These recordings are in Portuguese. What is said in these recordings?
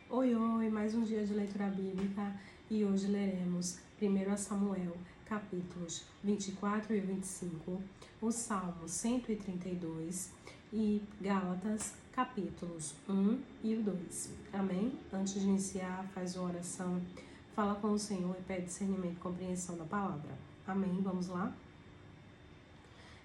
Oi, oi, mais um dia de leitura bíblica e hoje leremos 1 Samuel, capítulos 24 e 25, o Salmo 132 e Gálatas, capítulos 1 e o 2. Amém? Antes de iniciar, faz uma oração, fala com o Senhor e pede discernimento e compreensão da palavra. Amém? Vamos lá?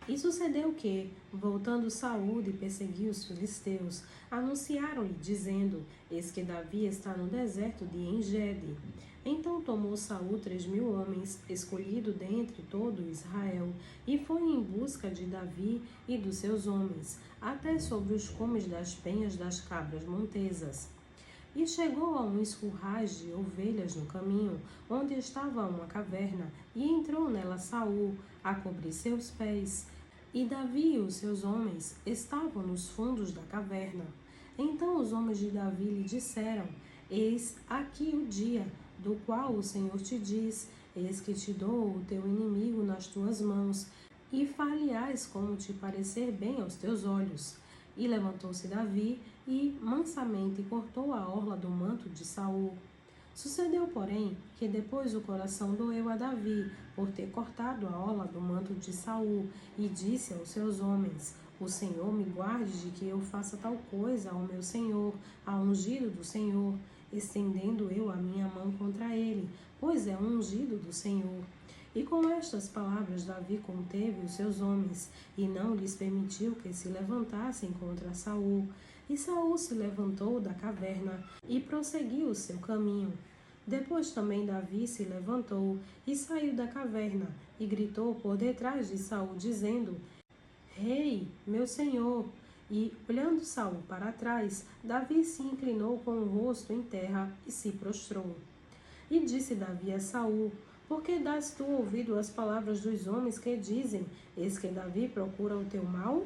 E sucedeu que, voltando Saúl de perseguir os filisteus, anunciaram-lhe, dizendo: Eis que Davi está no deserto de Engede. Então tomou Saúl 3.000 homens, escolhido dentre todo Israel, e foi em busca de Davi e dos seus homens, até sobre os cumes das penhas das cabras montesas. E chegou a uns currais de ovelhas no caminho, onde estava uma caverna, e entrou nela Saúl, a cobrir seus pés. E Davi e os seus homens estavam nos fundos da caverna. Então os homens de Davi lhe disseram: Eis aqui o dia, do qual o Senhor te diz: Eis que te dou o teu inimigo nas tuas mãos, e far-lhe-ás como te parecer bem aos teus olhos. E levantou-se Davi e mansamente cortou a orla do manto de Saul. Sucedeu, porém, que depois o coração doeu a Davi por ter cortado a orla do manto de Saul, e disse aos seus homens: O Senhor me guarde de que eu faça tal coisa ao meu senhor, ao ungido do Senhor, estendendo eu a minha mão contra ele, pois é um ungido do Senhor. E com estas palavras Davi conteve os seus homens, e não lhes permitiu que se levantassem contra Saul. E Saul se levantou da caverna e prosseguiu o seu caminho. Depois também Davi se levantou e saiu da caverna, e gritou por detrás de Saul, dizendo: Rei, meu senhor! E, olhando Saul para trás, Davi se inclinou com o rosto em terra e se prostrou. E disse Davi a Saul: Por que dás tu ouvido às palavras dos homens que dizem: Eis que Davi procura o teu mal?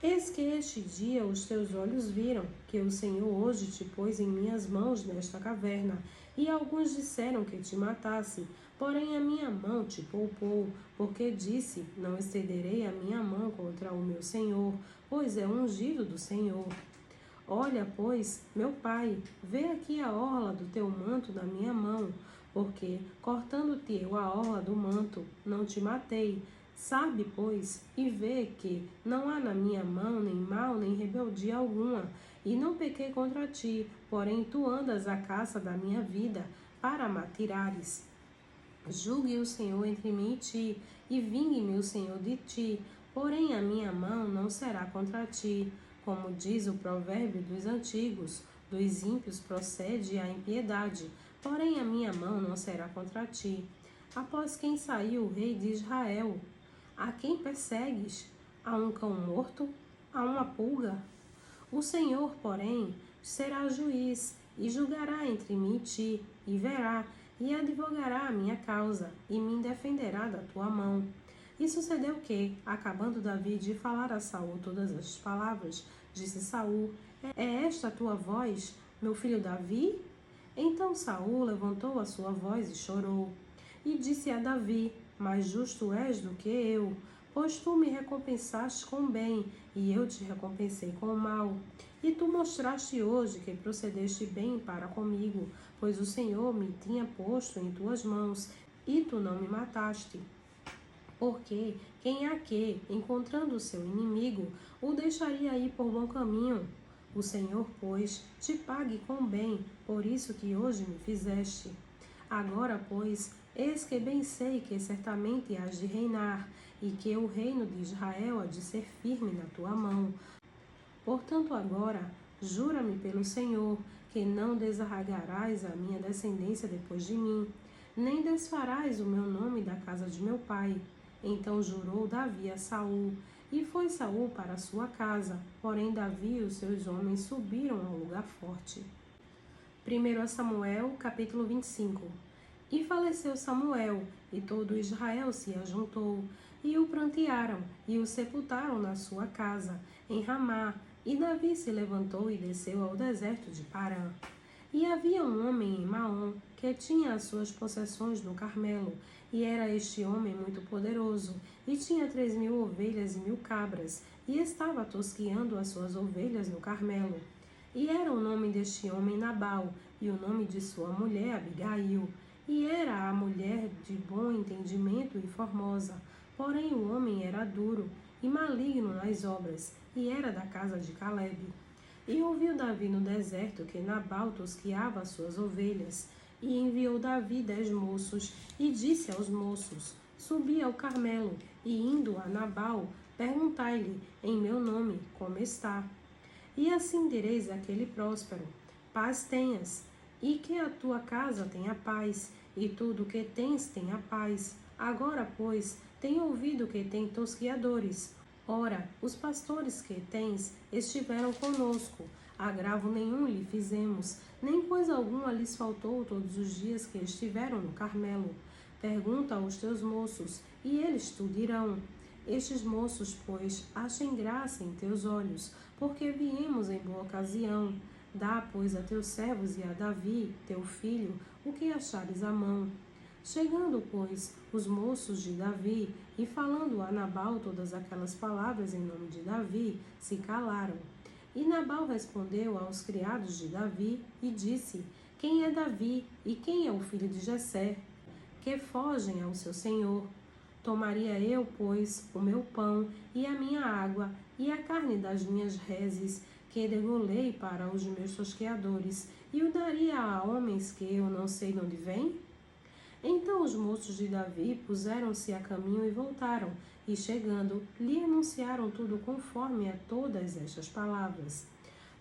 Eis que este dia os teus olhos viram que o Senhor hoje te pôs em minhas mãos nesta caverna, e alguns disseram que te matasse, porém a minha mão te poupou, porque disse: Não estenderei a minha mão contra o meu Senhor, pois é ungido do Senhor. Olha, pois, meu pai, vê aqui a orla do teu manto na minha mão, porque, cortando-te eu a orla do manto, não te matei. Sabe, pois, e vê que não há na minha mão nem mal nem rebeldia alguma, e não pequei contra ti, porém tu andas à caça da minha vida, para me atirares. Julgue o Senhor entre mim e ti, e vingue-me o Senhor de ti, porém a minha mão não será contra ti. Como diz o provérbio dos antigos, dos ímpios procede a impiedade, porém a minha mão não será contra ti. Após quem saiu o rei de Israel? A quem persegues? A um cão morto? A uma pulga? O Senhor, porém, será juiz, e julgará entre mim e ti, e verá, e advogará a minha causa, e me defenderá da tua mão. E sucedeu que, acabando Davi de falar a Saul todas as palavras, disse Saul: É esta a tua voz, meu filho Davi? Então Saul levantou a sua voz e chorou. E disse a Davi: Mais justo és do que eu, pois tu me recompensaste com bem, e eu te recompensei com mal. E tu mostraste hoje que procedeste bem para comigo, pois o Senhor me tinha posto em tuas mãos, e tu não me mataste. Porque quem há que, encontrando o seu inimigo, o deixaria ir por bom caminho? O Senhor, pois, te pague com bem, por isso que hoje me fizeste. Agora, pois, eis que bem sei que certamente hás de reinar, e que o reino de Israel há de ser firme na tua mão. Portanto, agora, jura-me pelo Senhor, que não desarraigarás a minha descendência depois de mim, nem desfarás o meu nome da casa de meu pai. Então jurou Davi a Saul, e foi Saul para a sua casa, porém Davi e os seus homens subiram ao lugar forte. 1 Samuel, capítulo 25. E faleceu Samuel, e todo Israel se ajuntou, e o prantearam, e o sepultaram na sua casa, em Ramá. E Davi se levantou e desceu ao deserto de Parã. E havia um homem em Maom, que tinha as suas possessões no Carmelo, e era este homem muito poderoso, e tinha 3.000 ovelhas e 1.000 cabras, e estava tosqueando as suas ovelhas no Carmelo. E era o nome deste homem Nabal, e o nome de sua mulher Abigail. E era a mulher de bom entendimento e formosa. Porém o homem era duro e maligno nas obras, e era da casa de Caleb. E ouviu Davi no deserto que Nabal tosquiava as suas ovelhas. E enviou Davi 10 moços, e disse aos moços: Subi ao Carmelo, e indo a Nabal, perguntai-lhe em meu nome como está. E assim direis àquele próspero: Paz tenhas, e que a tua casa tenha paz, e tudo o que tens tenha paz. Agora, pois, tenho ouvido que tem tosquiadores. Ora, os pastores que tens estiveram conosco, agravo nenhum lhe fizemos, nem coisa alguma lhes faltou todos os dias que estiveram no Carmelo. Pergunta aos teus moços, e eles te dirão. Estes moços, pois, achem graça em teus olhos, porque viemos em boa ocasião. Dá, pois, a teus servos e a Davi, teu filho, o que achares à mão. Chegando, pois, os moços de Davi, e falando a Nabal todas aquelas palavras em nome de Davi, se calaram. E Nabal respondeu aos criados de Davi e disse: Quem é Davi e quem é o filho de Jessé, que fogem ao seu senhor? Tomaria eu, pois, o meu pão e a minha água e a carne das minhas reses, que degolei para os meus tosqueadores, e o daria a homens que eu não sei de onde vêm? Então os moços de Davi puseram-se a caminho e voltaram, e chegando, lhe anunciaram tudo conforme a todas estas palavras.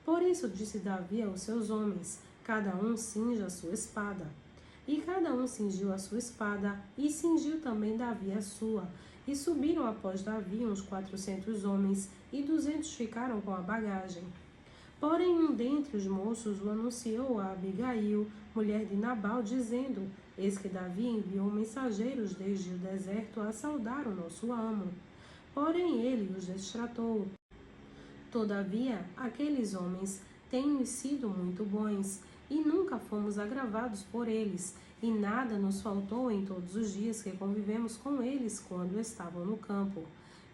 Por isso disse Davi aos seus homens: Cada um cinja a sua espada. E cada um cingiu a sua espada, e cingiu também Davi a sua. E subiram após Davi uns 400 homens, e 200 ficaram com a bagagem. Porém um dentre os moços o anunciou a Abigail, mulher de Nabal, dizendo: Eis que Davi enviou mensageiros desde o deserto a saudar o nosso amo. Porém ele os destratou. Todavia, aqueles homens têm sido muito bons, e nunca fomos agravados por eles, e nada nos faltou em todos os dias que convivemos com eles quando estavam no campo.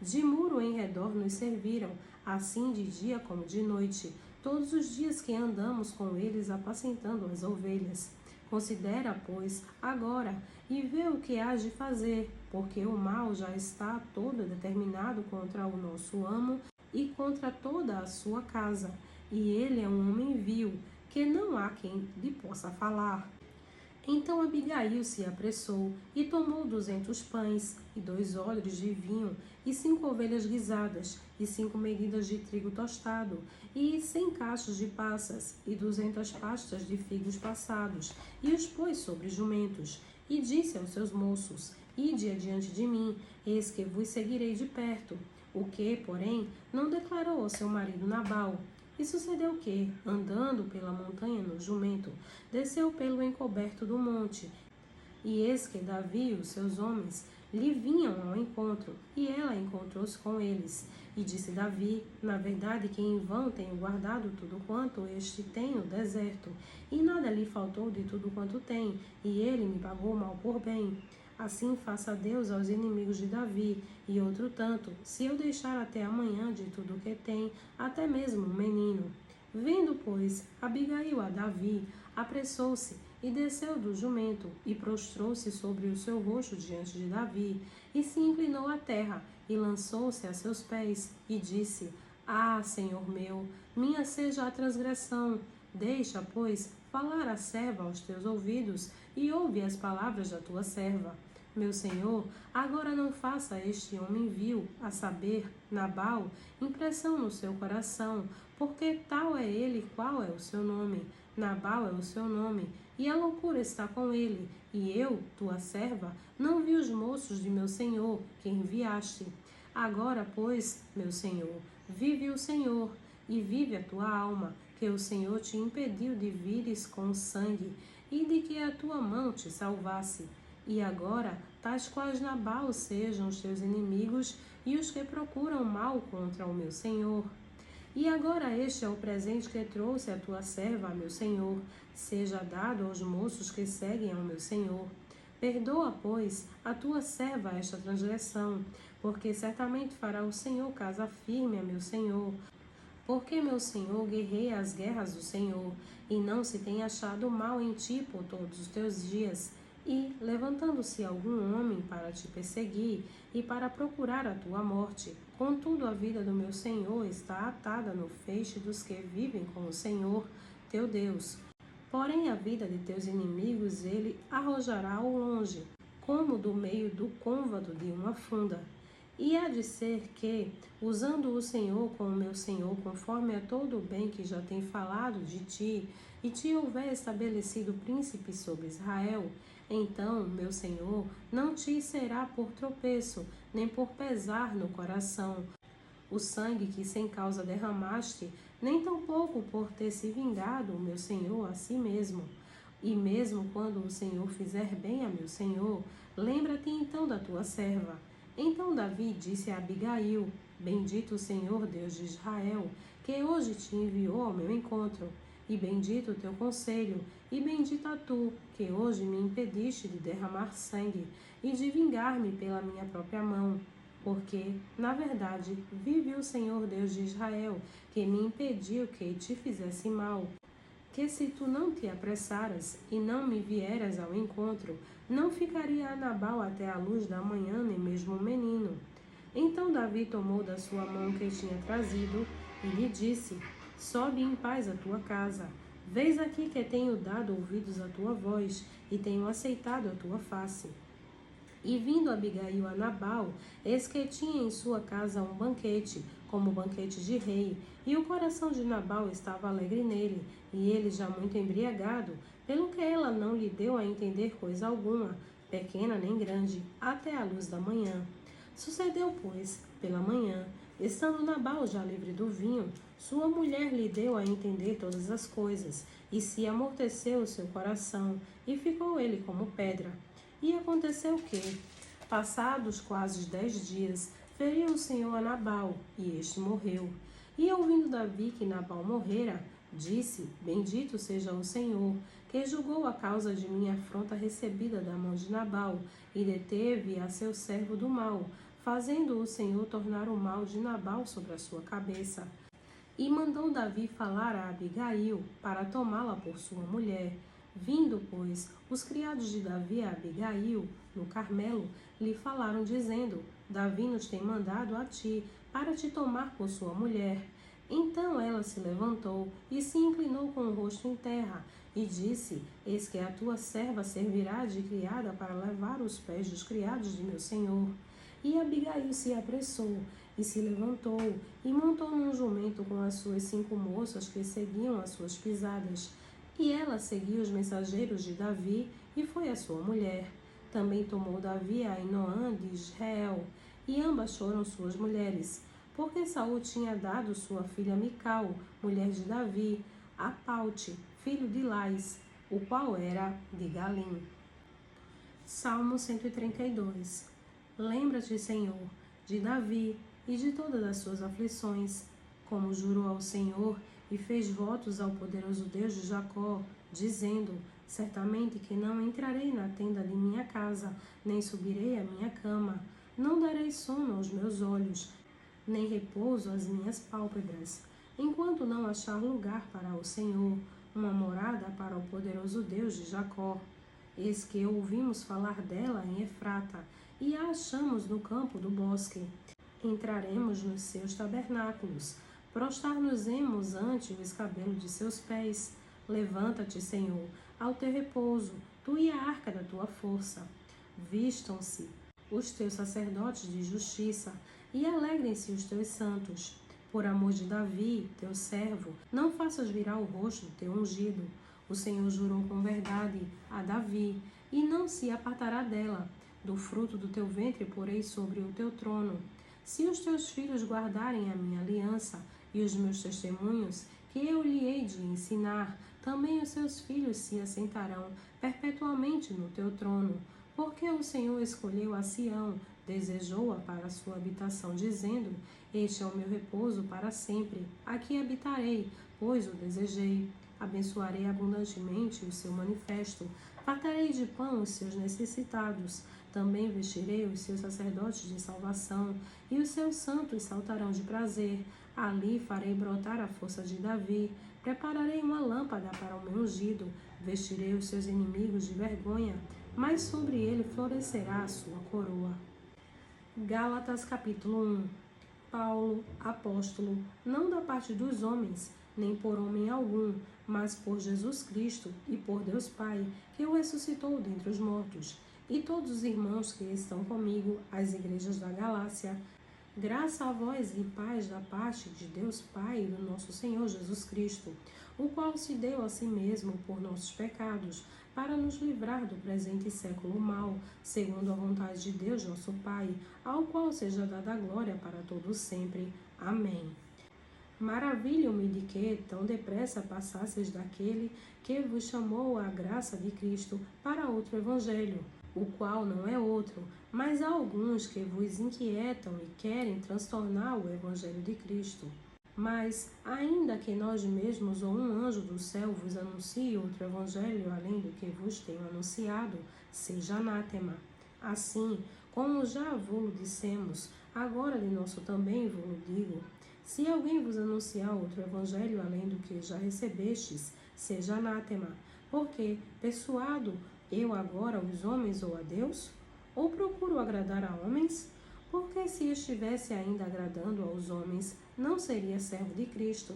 De muro em redor nos serviram, assim de dia como de noite, todos os dias que andamos com eles apacentando as ovelhas. Considera, pois, agora, e vê o que hás de fazer, porque o mal já está todo determinado contra o nosso amo e contra toda a sua casa, e ele é um homem vil, que não há quem lhe possa falar. Então Abigail se apressou e tomou 200 pães e 2 odres de vinho e 5 ovelhas guisadas e 5 medidas de trigo tostado e 100 cachos de passas e 200 pastas de figos passados e os pôs sobre jumentos e disse aos seus moços: Ide adiante de mim, eis que vos seguirei de perto. O que, porém, não declarou ao seu marido Nabal. E sucedeu que, andando pela montanha no jumento, desceu pelo encoberto do monte. E eis que Davi e os seus homens lhe vinham ao encontro, e ela encontrou-se com eles. E disse Davi: Na verdade que em vão tenho guardado tudo quanto este tem no deserto, e nada lhe faltou de tudo quanto tem, e ele me pagou mal por bem. Assim faça Deus aos inimigos de Davi, e outro tanto, se eu deixar até amanhã de tudo o que tem, até mesmo um menino. Vendo, pois, Abigail a Davi, apressou-se e desceu do jumento, e prostrou-se sobre o seu rosto diante de Davi, e se inclinou à terra, e lançou-se a seus pés, e disse: Ah, Senhor meu, minha seja a transgressão. Deixa, pois, falar a serva aos teus ouvidos, e ouve as palavras da tua serva. Meu senhor, agora não faça este homem vil, a saber, Nabal, impressão no seu coração, porque tal é ele qual é o seu nome. Nabal é o seu nome, e a loucura está com ele. E eu, tua serva, não vi os moços de meu senhor, que enviaste. Agora, pois, meu senhor, vive o Senhor, e vive a tua alma, que o Senhor te impediu de vires com sangue, e de que a tua mão te salvasse. E agora, tais quais Nabal sejam os teus inimigos e os que procuram mal contra o meu senhor. E agora este é o presente que trouxe a tua serva a meu senhor, seja dado aos moços que seguem ao meu senhor. Perdoa, pois, a tua serva esta transgressão, porque certamente fará o Senhor casa firme a meu senhor, Porque meu Senhor guerreia as guerras do Senhor, e não se tem achado mal em ti por todos os teus dias. E, levantando-se algum homem para te perseguir e para procurar a tua morte, contudo a vida do meu Senhor está atada no feixe dos que vivem com o Senhor, teu Deus. Porém a vida de teus inimigos ele arrojará ao longe, como do meio do côvado de uma funda. E há de ser que, usando o Senhor como meu Senhor, conforme a todo o bem que já tem falado de ti, e te houver estabelecido príncipe sobre Israel, então, meu Senhor, não te será por tropeço, nem por pesar no coração, o sangue que sem causa derramaste, nem tampouco por ter se vingado o meu Senhor a si mesmo. E mesmo quando o Senhor fizer bem a meu Senhor, lembra-te então da tua serva. Então Davi disse a Abigail: Bendito o Senhor Deus de Israel, que hoje te enviou ao meu encontro. E bendito o teu conselho, e bendita tu, que hoje me impediste de derramar sangue e de vingar-me pela minha própria mão. Porque, na verdade, vive o Senhor Deus de Israel, que me impediu que te fizesse mal. Que se tu não te apressaras e não me vieras ao encontro, não ficaria Nabal até a luz da manhã, nem mesmo o menino. Então Davi tomou da sua mão que tinha trazido e lhe disse: Sobe em paz à tua casa. Vês aqui que tenho dado ouvidos à tua voz e tenho aceitado a tua face. E vindo Abigail a Nabal, eis que tinha em sua casa um banquete, como banquete de rei, e o coração de Nabal estava alegre nele, e ele já muito embriagado, pelo que ela não lhe deu a entender coisa alguma, pequena nem grande, até a luz da manhã. Sucedeu, pois, pela manhã, estando Nabal já livre do vinho, sua mulher lhe deu a entender todas as coisas, e se amorteceu o seu coração, e ficou ele como pedra. E aconteceu que, passados quase 10 dias, feriu o Senhor a Nabal, e este morreu. E ouvindo Davi que Nabal morrera, disse: Bendito seja o Senhor, que julgou a causa de minha afronta recebida da mão de Nabal, e deteve a seu servo do mal, fazendo o Senhor tornar o mal de Nabal sobre a sua cabeça. E mandou Davi falar a Abigail, para tomá-la por sua mulher. Vindo, pois, os criados de Davi a Abigail, no Carmelo, lhe falaram, dizendo: Davi nos tem mandado a ti, para te tomar por sua mulher. Então ela se levantou e se inclinou com o rosto em terra, e disse: Eis que a tua serva servirá de criada para levar os pés dos criados de meu senhor. E Abigail se apressou, e se levantou, e montou num jumento com as suas 5 moças que seguiam as suas pisadas. E ela seguiu os mensageiros de Davi, e foi a sua mulher. Também tomou Davi a Ainoã de Israel, e ambas foram suas mulheres, porque Saul tinha dado sua filha Mical, mulher de Davi, a Paute, filho de Lais, o qual era de Galim. Salmo 132. Lembra-te, Senhor, de Davi e de todas as suas aflições, como jurou ao Senhor e fez votos ao poderoso Deus de Jacó, dizendo: Certamente que não entrarei na tenda de minha casa, nem subirei à minha cama, não darei sono aos meus olhos, nem repouso às minhas pálpebras, enquanto não achar lugar para o Senhor, uma morada para o poderoso Deus de Jacó. Eis que ouvimos falar dela em Efrata, e a achamos no campo do bosque. Entraremos nos seus tabernáculos, prostrar-nos-emos ante o escabelo de seus pés. Levanta-te, Senhor, ao teu repouso, tu e a arca da tua força. Vistam-se os teus sacerdotes de justiça, e alegrem-se os teus santos. Por amor de Davi, teu servo, não faças virar o rosto do teu ungido. O Senhor jurou com verdade a Davi, e não se apartará dela. Do fruto do teu ventre porei sobre o teu trono. Se os teus filhos guardarem a minha aliança e os meus testemunhos, que eu lhe hei de ensinar, também os seus filhos se assentarão perpetuamente no teu trono. Porque o Senhor escolheu a Sião, desejou-a para a sua habitação, dizendo: Este é o meu repouso para sempre, aqui habitarei, pois o desejei. Abençoarei abundantemente o seu manifesto, fartarei de pão os seus necessitados, também vestirei os seus sacerdotes de salvação, e os seus santos saltarão de prazer. Ali farei brotar a força de Davi, prepararei uma lâmpada para o meu ungido, vestirei os seus inimigos de vergonha, mas sobre ele florescerá a sua coroa. Gálatas capítulo 1. Paulo, apóstolo, não da parte dos homens, nem por homem algum, mas por Jesus Cristo e por Deus Pai, que o ressuscitou dentre os mortos, e todos os irmãos que estão comigo, as igrejas da Galácia, graça a vós e paz da parte de Deus Pai e do nosso Senhor Jesus Cristo, o qual se deu a si mesmo por nossos pecados, para nos livrar do presente século mau, segundo a vontade de Deus nosso Pai, ao qual seja dada a glória para todos sempre. Amém. Maravilho-me de que tão depressa passasseis daquele que vos chamou à graça de Cristo para outro evangelho, o qual não é outro, mas há alguns que vos inquietam e querem transtornar o evangelho de Cristo. Mas, ainda que nós mesmos ou um anjo do céu vos anuncie outro evangelho além do que vos tenho anunciado, seja anátema. Assim, como já vos dissemos, agora de nosso também vos digo, se alguém vos anunciar outro evangelho além do que já recebestes, seja anátema. Porque, persuado eu agora os homens ou a Deus? Ou procuro agradar a homens? Porque se estivesse ainda agradando aos homens, não seria servo de Cristo.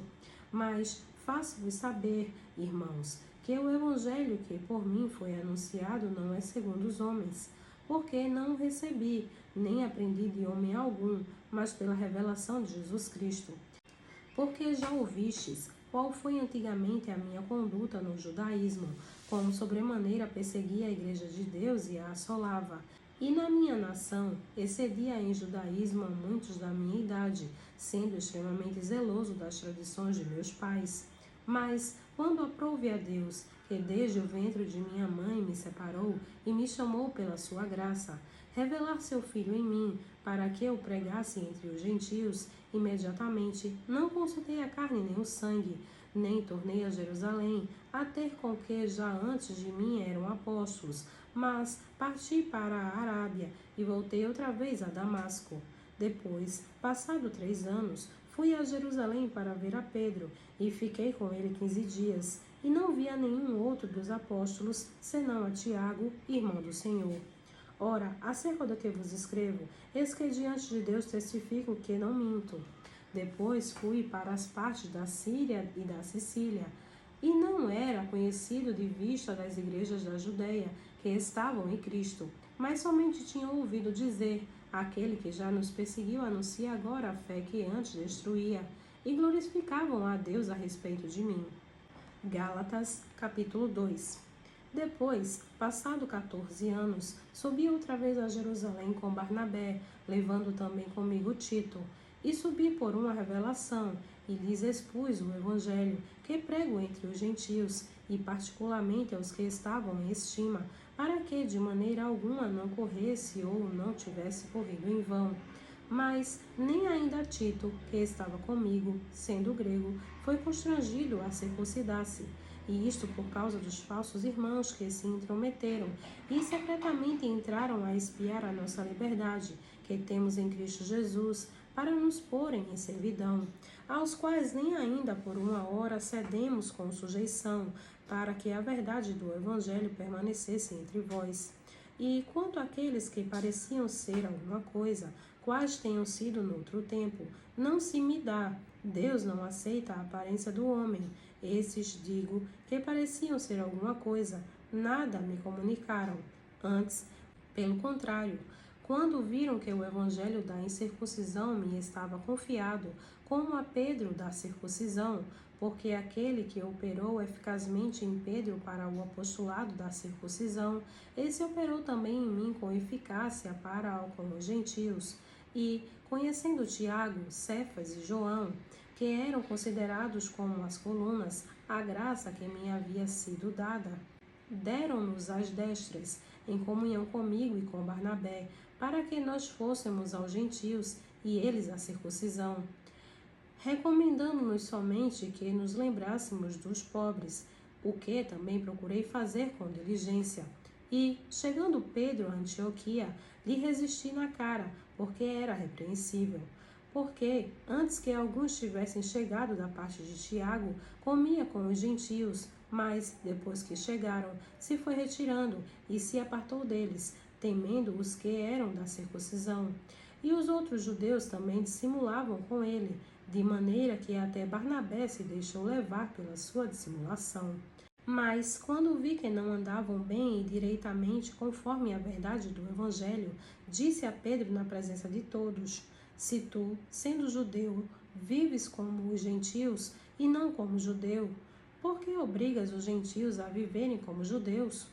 Mas faço-vos saber, irmãos, que o evangelho que por mim foi anunciado não é segundo os homens, porque não o recebi, nem aprendi de homem algum, mas pela revelação de Jesus Cristo. Porque já ouvistes qual foi antigamente a minha conduta no judaísmo, como sobremaneira perseguia a igreja de Deus e a assolava. E na minha nação excedia em judaísmo a muitos da minha idade, sendo extremamente zeloso das tradições de meus pais. Mas, quando aprouve a Deus, que desde o ventre de minha mãe me separou e me chamou pela sua graça, revelar seu Filho em mim, para que eu pregasse entre os gentios, imediatamente não consultei a carne nem o sangue, nem tornei a Jerusalém, a ter com que já antes de mim eram apóstolos, mas parti para a Arábia e voltei outra vez a Damasco. Depois, passado 3 anos, fui a Jerusalém para ver a Pedro, e fiquei com ele 15 dias, e não vi a nenhum outro dos apóstolos, senão a Tiago, irmão do Senhor. Ora, acerca do que vos escrevo, eis que diante de Deus testifico que não minto. Depois fui para as partes da Síria e da Sicília, e não era conhecido de vista das igrejas da Judéia, que estavam em Cristo, mas somente tinham ouvido dizer, aquele que já nos perseguiu anuncia agora a fé que antes destruía, e glorificavam a Deus a respeito de mim. Gálatas, capítulo 2. Depois, passado 14 anos, subi outra vez a Jerusalém com Barnabé, levando também comigo Tito. E subi por uma revelação, e lhes expus o evangelho, que prego entre os gentios, e particularmente aos que estavam em estima, para que de maneira alguma não corresse ou não tivesse corrido em vão. Mas nem ainda Tito, que estava comigo, sendo grego, foi constrangido a circuncidar-se, e isto por causa dos falsos irmãos que se intrometeram e secretamente entraram a espiar a nossa liberdade, que temos em Cristo Jesus, para nos porem em servidão, aos quais nem ainda por uma hora cedemos com sujeição, para que a verdade do Evangelho permanecesse entre vós. E quanto àqueles que pareciam ser alguma coisa, quais tenham sido no outro tempo, não se me dá. Deus não aceita a aparência do homem. Esses, digo, que pareciam ser alguma coisa, nada me comunicaram. Antes, pelo contrário, quando viram que o evangelho da incircuncisão me estava confiado, como a Pedro da circuncisão, porque aquele que operou eficazmente em Pedro para o apostolado da circuncisão, esse operou também em mim com eficácia para com os gentios. E, conhecendo Tiago, Cefas e João, que eram considerados como as colunas, a graça que me havia sido dada, deram-nos as destras, em comunhão comigo e com Barnabé, para que nós fôssemos aos gentios e eles à circuncisão, recomendando-nos somente que nos lembrássemos dos pobres, o que também procurei fazer com diligência. E, chegando Pedro a Antioquia, lhe resisti na cara, porque era repreensível. porque, antes que alguns tivessem chegado da parte de Tiago, comia com os gentios, mas, depois que chegaram, se foi retirando e se apartou deles, temendo os que eram da circuncisão. E os outros judeus também dissimulavam com ele, de maneira que até Barnabé se deixou levar pela sua dissimulação. Mas, quando vi que não andavam bem e direitamente conforme a verdade do Evangelho, disse a Pedro na presença de todos: Se tu, sendo judeu, vives como os gentios e não como judeu, por que obrigas os gentios a viverem como judeus?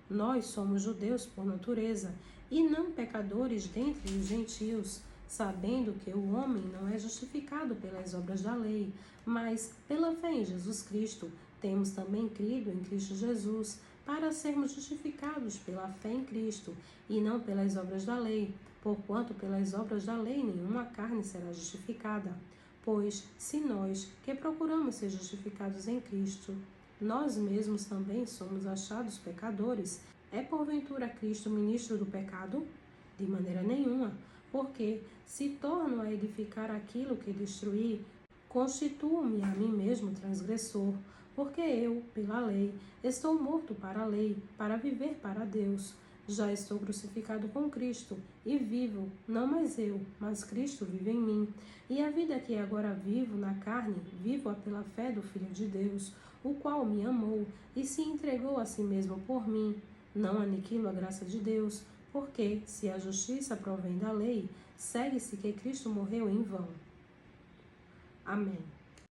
Nós somos judeus por natureza, e não pecadores dentre os gentios, sabendo que o homem não é justificado pelas obras da lei, mas pela fé em Jesus Cristo. Temos também crido em Cristo Jesus, para sermos justificados pela fé em Cristo, e não pelas obras da lei, porquanto pelas obras da lei nenhuma carne será justificada. Pois, se nós, que procuramos ser justificados em Cristo, nós mesmos também somos achados pecadores, é porventura Cristo ministro do pecado? De maneira nenhuma, porque se torno a edificar aquilo que destruí, constituo-me a mim mesmo transgressor, porque eu, pela lei, estou morto para a lei, para viver para Deus. Já estou crucificado com Cristo, e vivo, não mais eu, mas Cristo vive em mim. E a vida que agora vivo na carne, vivo-a pela fé do Filho de Deus, o qual me amou e se entregou a si mesmo por mim. Não aniquilo a graça de Deus, porque, se a justiça provém da lei, segue-se que Cristo morreu em vão. Amém.